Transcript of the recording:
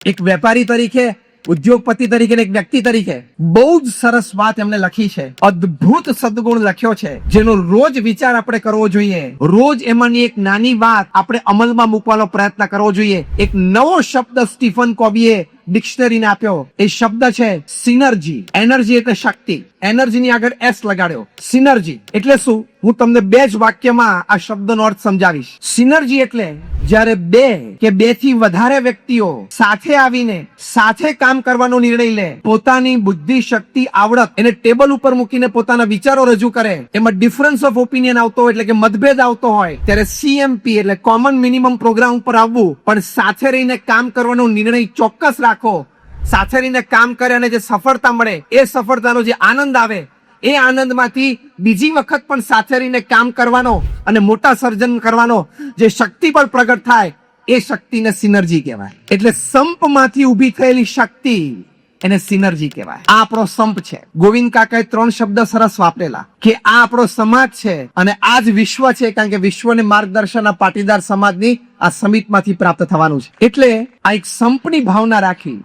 એક વેપારી તરીકે, ઉદ્યોગપતિ તરીકે, એક વ્યક્તિ તરીકે બહુ જ સરસ વાત એમને લખી છે. અદ્ભુત સદગુણ લખ્યો છે, જેનો રોજ વિચાર આપણે કરવો જોઈએ. રોજ એમાંની એક નાની વાત આપણે અમલમાં મૂકવાનો પ્રયત્ન કરવો જોઈએ. એક નવો શબ્દ સ્ટીફન કોબીએ ડિક્શનરીને આપ્યો. એ શબ્દ છે સિનર્જી. એનર્જી એટલે શક્તિ, એનર્જી ની આગળ એસ લગાડ્યો. સિનર્જી એટલે શું? હું તમને બે જ વાક્યમાં આ શબ્દનો અર્થ સમજાવીશ. સિનર્જી એટલે જ્યારે બે કે બે થી વધારે વ્યક્તિઓ સાથે આવીને સાથે કામ કરવાનો નિર્ણય લે, પોતાની બુદ્ધિ, શક્તિ, આવડત એને ટેબલ ઉપર મૂકીને પોતાના વિચારો રજૂ કરે, એમાં ડિફરન્સ ઓફ ઓપિનિયન આવતો હોય એટલે કે મતભેદ આવતો હોય, ત્યારે CMP એટલે કોમન મિનિમમ પ્રોગ્રામ ઉપર આવવું, પણ સાથે રહીને કામ કરવાનો નિર્ણય ચોક્કસ રાખો. સાથે રહીને કામ કરે અને જે સફળતા મળે, એ સફળતાનો જે આનંદ આવે, એ આનંદમાંથી બીજી વખત પણ સાથે રહીને કામ કરવાનો અને મોટા સર્જન કરવાનો જે શક્તિ પર પ્રગટ થાય, એ શક્તિને સિનર્જી કહેવાય. એટલે સંપમાંથી ઊભી થયેલી શક્તિ એને સિનર્જી કહેવાય. આ આપણો સંપ છે. ગોવિંદ કાકાએ 3 શબ્દ સરસ વાપરેલા કે આ આપણો સમાજ છે અને આ જ વિશ્વ છે, કારણ કે વિશ્વને માર્ગદર્શન આ પાટીદાર સમાજની આ સમિતિમાંથી પ્રાપ્ત થવાનું છે. એટલે આ એક સંપની ભાવના રાખી